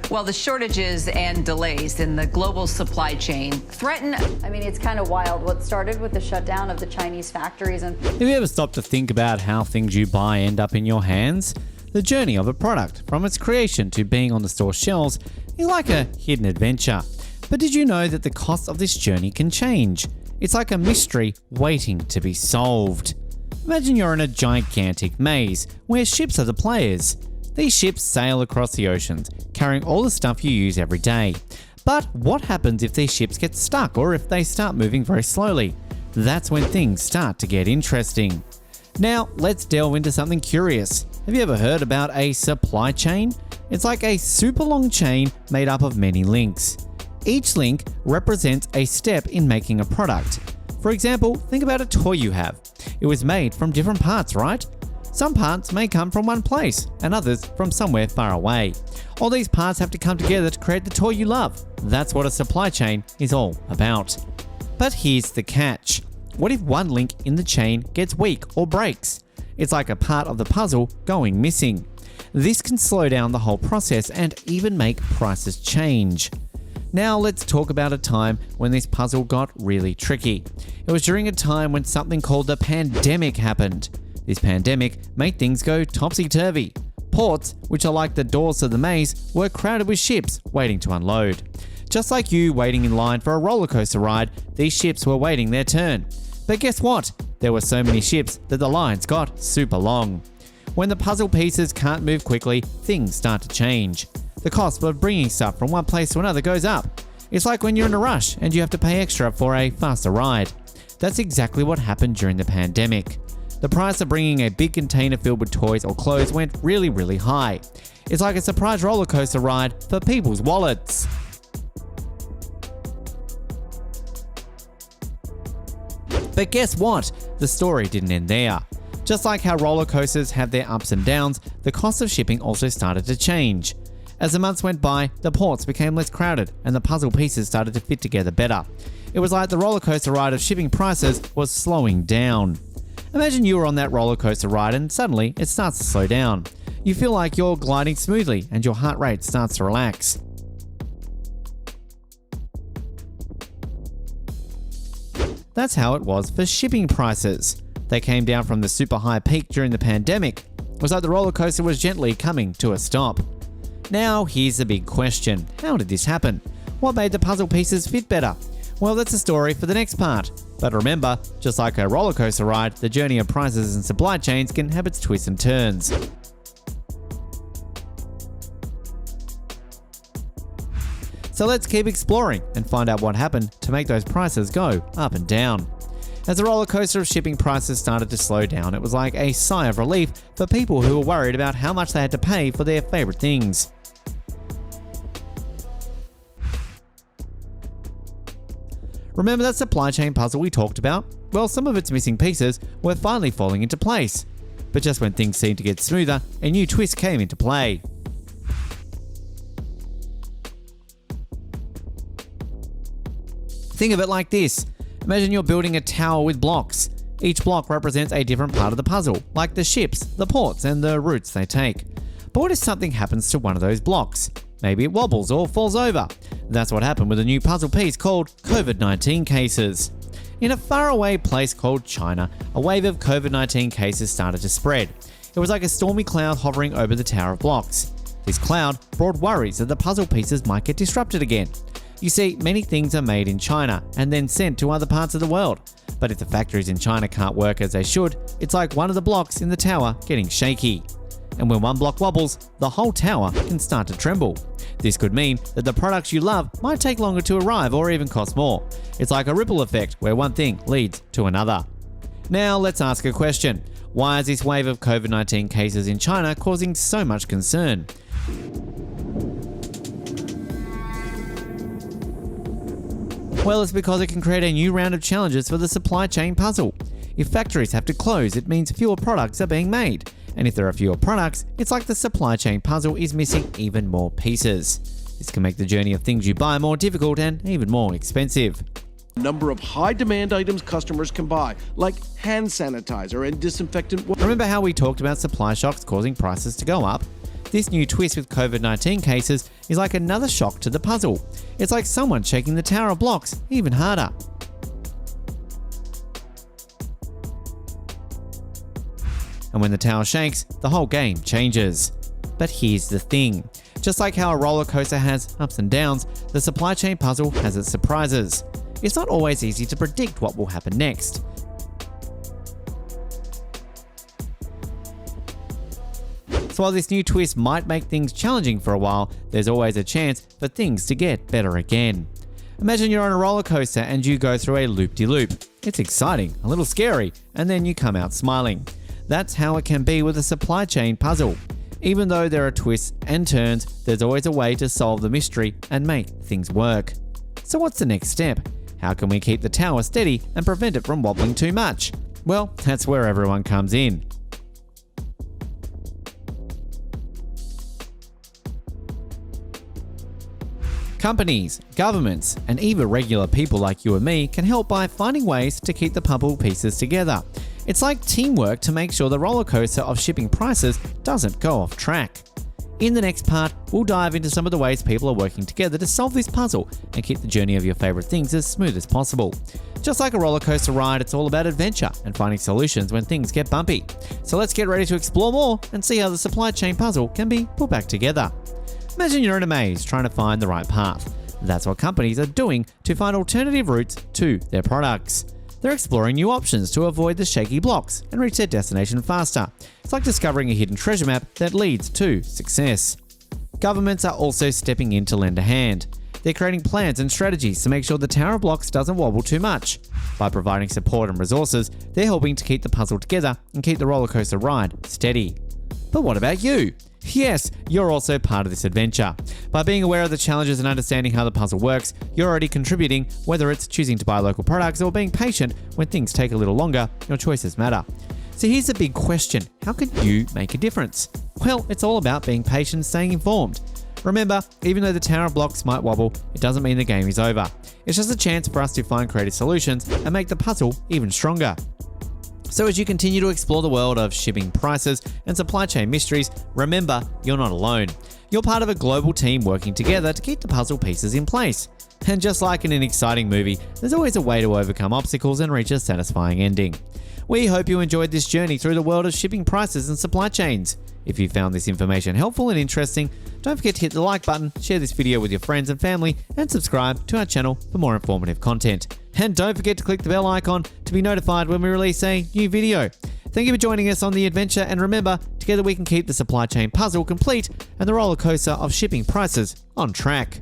Well, the shortages and delays in the global supply chain threaten. I mean, it's kind of wild. What started with the shutdown of the Chinese factories and... Have you ever stopped to think about how things you buy end up in your hands? The journey of a product, from its creation to being on the store shelves, is like a hidden adventure. But did you know that the cost of this journey can change? It's like a mystery waiting to be solved. Imagine you're in a gigantic maze where ships are the players. These ships sail across the oceans, carrying all the stuff you use every day. But what happens if these ships get stuck or if they start moving very slowly? That's when things start to get interesting. Now, let's delve into something curious. Have you ever heard about a supply chain? It's like a super long chain made up of many links. Each link represents a step in making a product. For example, think about a toy you have. It was made from different parts, right? Some parts may come from one place and others from somewhere far away. All these parts have to come together to create the toy you love. That's what a supply chain is all about. But here's the catch. What if one link in the chain gets weak or breaks? It's like a part of the puzzle going missing. This can slow down the whole process and even make prices change. Now let's talk about a time when this puzzle got really tricky. It was during a time when something called the pandemic happened. This pandemic made things go topsy-turvy. Ports, which are like the doors of the maze, were crowded with ships waiting to unload. Just like you waiting in line for a roller coaster ride, these ships were waiting their turn. But guess what? There were so many ships that the lines got super long. When the puzzle pieces can't move quickly, things start to change. The cost of bringing stuff from one place to another goes up. It's like when you're in a rush and you have to pay extra for a faster ride. That's exactly what happened during the pandemic. The price of bringing a big container filled with toys or clothes went really high. It's like a surprise roller coaster ride for people's wallets. But guess what? The story didn't end there. Just like how roller coasters have their ups and downs, the cost of shipping also started to change. As the months went by, the ports became less crowded and the puzzle pieces started to fit together better. It was like the roller coaster ride of shipping prices was slowing down. Imagine you were on that roller coaster ride and suddenly it starts to slow down. You feel like you're gliding smoothly and your heart rate starts to relax. That's how it was for shipping prices. They came down from the super high peak during the pandemic. It was like the roller coaster was gently coming to a stop. Now here's the big question. How did this happen? What made the puzzle pieces fit better? Well, that's a story for the next part. But remember, just like a roller coaster ride, the journey of prices and supply chains can have its twists and turns. So let's keep exploring and find out what happened to make those prices go up and down. As the roller coaster of shipping prices started to slow down, it was like a sigh of relief for people who were worried about how much they had to pay for their favorite things. Remember that supply chain puzzle we talked about? Well, some of its missing pieces were finally falling into place. But just when things seemed to get smoother, a new twist came into play. Think of it like this. Imagine you're building a tower with blocks. Each block represents a different part of the puzzle, like the ships, the ports, and the routes they take. But what if something happens to one of those blocks? Maybe it wobbles or falls over. That's what happened with a new puzzle piece called COVID-19 cases. In a faraway place called China, a wave of COVID-19 cases started to spread. It was like a stormy cloud hovering over the tower of blocks. This cloud brought worries that the puzzle pieces might get disrupted again. You see, many things are made in China and then sent to other parts of the world. But if the factories in China can't work as they should, it's like one of the blocks in the tower getting shaky. And when one block wobbles, the whole tower can start to tremble. This could mean that the products you love might take longer to arrive or even cost more. It's like a ripple effect where one thing leads to another. Now let's ask a question. Why is this wave of COVID-19 cases in China causing so much concern? Well, it's because it can create a new round of challenges for the supply chain puzzle. If factories have to close, it means fewer products are being made. And if there are fewer products, it's like the supply chain puzzle is missing even more pieces. This can make the journey of things you buy more difficult and even more expensive. Number of high-demand items customers can buy, like hand sanitizer and disinfectant. Remember how we talked about supply shocks causing prices to go up? This new twist with COVID-19 cases is like another shock to the puzzle. It's like someone shaking the tower of blocks even harder. And when the tower shakes, the whole game changes. But here's the thing. Just like how a roller coaster has ups and downs, the supply chain puzzle has its surprises. It's not always easy to predict what will happen next. So while this new twist might make things challenging for a while, there's always a chance for things to get better again. Imagine you're on a roller coaster and you go through a loop-de-loop. It's exciting, a little scary, and then you come out smiling. That's how it can be with a supply chain puzzle. Even though there are twists and turns, there's always a way to solve the mystery and make things work. So what's the next step? How can we keep the tower steady and prevent it from wobbling too much? Well, that's where everyone comes in. Companies, governments, and even regular people like you and me can help by finding ways to keep the puzzle pieces together. It's like teamwork to make sure the roller coaster of shipping prices doesn't go off track. In the next part, we'll dive into some of the ways people are working together to solve this puzzle and keep the journey of your favorite things as smooth as possible. Just like a roller coaster ride, it's all about adventure and finding solutions when things get bumpy. So let's get ready to explore more and see how the supply chain puzzle can be put back together. Imagine you're in a maze trying to find the right path. That's what companies are doing to find alternative routes to their products. They're exploring new options to avoid the shaky blocks and reach their destination faster. It's like discovering a hidden treasure map that leads to success. Governments are also stepping in to lend a hand. They're creating plans and strategies to make sure the tower of blocks doesn't wobble too much. By providing support and resources, they're helping to keep the puzzle together and keep the roller coaster ride steady. But what about you? Yes, you're also part of this adventure. By being aware of the challenges and understanding how the puzzle works, you're already contributing, whether it's choosing to buy local products or being patient when things take a little longer, your choices matter. So here's the big question: how can you make a difference? Well, it's all about being patient and staying informed. Remember, even though the tower of blocks might wobble, it doesn't mean the game is over. It's just a chance for us to find creative solutions and make the puzzle even stronger. So as you continue to explore the world of shipping prices and supply chain mysteries, remember, you're not alone. You're part of a global team working together to keep the puzzle pieces in place. And just like in an exciting movie, there's always a way to overcome obstacles and reach a satisfying ending. We hope you enjoyed this journey through the world of shipping prices and supply chains. If you found this information helpful and interesting, don't forget to hit the like button, share this video with your friends and family, and subscribe to our channel for more informative content. And don't forget to click the bell icon to be notified when we release a new video. Thank you for joining us on the adventure, and remember, together we can keep the supply chain puzzle complete and the roller coaster of shipping prices on track.